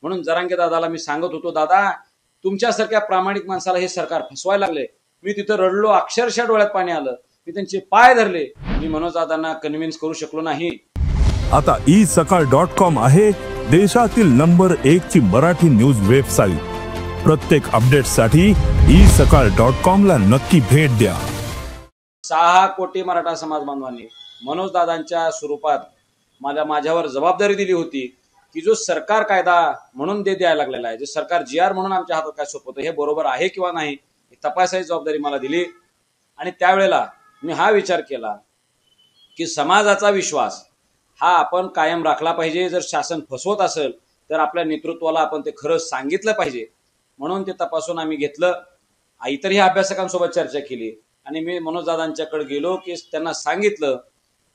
म्हणून जरांगे दादाला मी सांगत होतो, दादा तुमच्यासारख्या प्रामाणिक माणसाला हे सरकार फसवायला लागले. मी तिथं रडलो, अक्षरशः डोळ्यात पाणी आलं. मी त्यांचे पाय धरले. मी मनोज दादांना कन्व्हिन्स करू शकलो नाही. आता isakal.com आहे देशातील नंबर 1 ची मराठी न्यूज वेबसाईट. प्रत्येक अपडेटसाठी isakal.com ला नक्की भेट द्या. 6 कोटी मराठा समाज बांधवांनी मनोज दादांच्या स्वरूपात माझ्यावर जबाबदारी दिली होती की जो सरकार कायदा म्हणून द्यायला लागलेला आहे, जे सरकार GR म्हणून आमच्या हातात काय सोपवतं हे बरोबर आहे किंवा नाही हे तपासायची जबाबदारी मला दिली. आणि त्यावेळेला मी हा विचार केला की समाजाचा विश्वास हा आपण कायम राखला पाहिजे. जर शासन फसवत असेल तर आपल्या नेतृत्वाला आपण ते खरं सांगितलं पाहिजे. म्हणून ते तपासून आम्ही घेतलं. इतरही अभ्यासकांसोबत चर्चा केली आणि मी मनोज दादांच्याकडे गेलो की त्यांना सांगितलं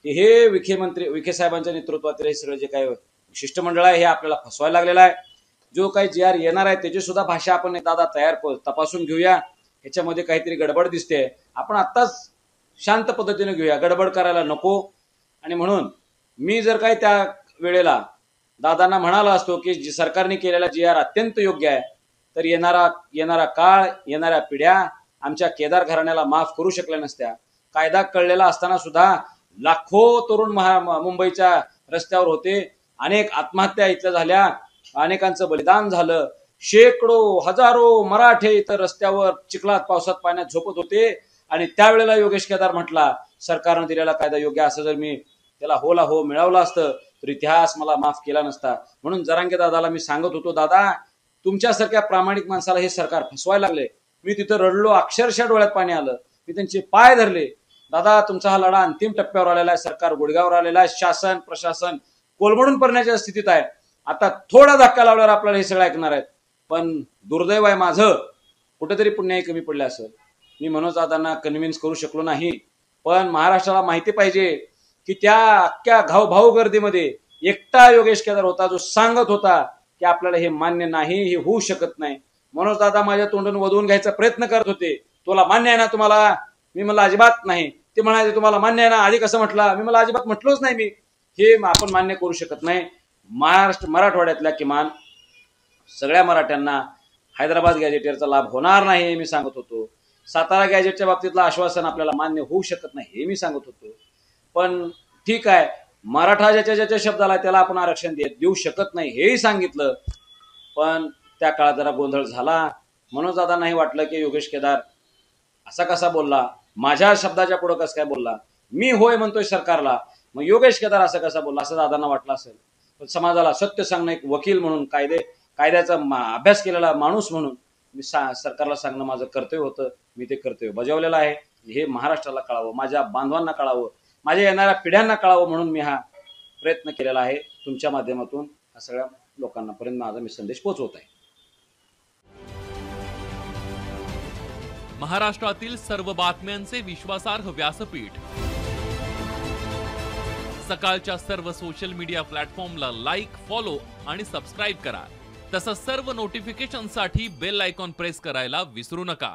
की हे विखे साहेबांच्या नेतृत्वातील हे सगळं जे काही शिष्टमंडळ आहे हे आपल्याला फसवायला लागलेलं आहे. जो काही GR येणार आहे त्याची सुद्धा भाषा आपण दादा तपासून घेऊया. ह्याच्यामध्ये काहीतरी गडबड दिसते. आपण आत्ताच शांत पद्धतीने घेऊया, गडबड करायला नको. आणि म्हणून मी जर काही त्या वेळेला दादांना म्हणाला असतो की सरकारने केलेला GR अत्यंत योग्य आहे, तर येणारा काळ, येणाऱ्या पिढ्या आमच्या केदार घराण्याला माफ करू शकल्या नसत्या. कायदा कळलेला असताना सुद्धा लाखो तरुण मुंबईच्या रस्त्यावर होते. अनेक आत्महत्या इथल्या झाल्या, अनेकांचं बलिदान झालं. शेकडो हजारो मराठे इथं रस्त्यावर चिखलात पावसात पाण्यात झोपत होते. आणि त्यावेळेला योगेश केदार म्हटला सरकारनं दिलेला कायदा योग्य. असं जर मी त्याला होला हो मिळवलं असतं तर इतिहास मला माफ केला नसता. म्हणून जरांगे दादाला मी सांगत होतो, दादा तुमच्यासारख्या प्रामाणिक माणसाला हे सरकार फसवायला लागले. मी तिथं रडलो, अक्षरशः डोळ्यात पाणी आलं. मी त्यांचे पाय धरले. दादा तुमचा हा लढा अंतिम टप्प्यावर आलेला आहे, सरकार गुडघ्यावर आलेला आहे, शासन प्रशासन कोलमडून पडण्याच्या स्थितीत आहे. आता थोडा धक्का लावल्यावर आपल्याला हे सगळं ऐकणार आहेत. पण दुर्दैव आहे माझं, कुठेतरी पुण्याही कमी पडले असेल. मी मनोज दादांना कन्व्हिन्स करू शकलो नाही. पण महाराष्ट्राला माहिती पाहिजे की त्या अख्ख्या घावभाऊ गर्दीमध्ये एकटा योगेश केदार होता जो सांगत होता की आपल्याला हे मान्य नाही, हे होऊ शकत नाही. मनोज दादा माझ्या तोंडून वधवून घ्यायचा प्रयत्न करत होते. तुला मान्य आहे ना तुम्हाला? मी म्हणलं अजिबात नाही. ते म्हणाले तुम्हाला मान्य आहे ना? आधी कसं म्हटलं? मी मला अजिबात म्हटलोच नाही. मी हे आपण मान्य करू शकत नाही. मराठवाड्यातल्या किमान सगळ्या मराठ्यांना हैदराबाद गॅजेटियरचा लाभ होणार नाही हे मी सांगत होतो. सातारा गॅजेटच्या बाबतीतलं आश्वासन आपल्याला मान्य होऊ शकत नाही हे मी सांगत होतो. पण ठीक आहे, मराठा ज्याच्या शब्दाला त्याला आपण आरक्षण देऊ शकत नाही हेही सांगितलं. पण त्या काळात जरा गोंधळ झाला. मनोज दादांनाही वाटलं की योगेश केदार असा कसा बोलला, माझ्या शब्दाच्या पुढे कसं काय बोलला, मी होय म्हणतोय सरकारला, मग योगेश केदार असं कसा बोलला असं दादांना वाटलं असेल. पण समाजाला सत्य सांगणं एक वकील म्हणून, कायद्याचा अभ्यास केलेला माणूस म्हणून मी सरकारला सांगणं माझं कर्तव्य होतं. मी ते कर्तव्य बजावलेलं आहे. हे महाराष्ट्राला कळावं, माझ्या बांधवांना कळावं, माझ्या येणाऱ्या पिढ्यांना कळावं म्हणून मी हा प्रयत्न केलेला आहे. तुमच्या माध्यमातून हा सगळ्या लोकांपर्यंत माझा मी संदेश पोहोचवत आहे. महाराष्ट्रातील सर्व बातम्यांचे विश्वासार्ह व्यासपीठ सकाळच्या सर्व सोशल मीडिया प्लॅटफॉर्मला लाईक, फॉलो आणि सबस्क्राईब करा. तसंच सर्व नोटिफिकेशनसाठी बेल आयकॉन प्रेस करायला विसरू नका.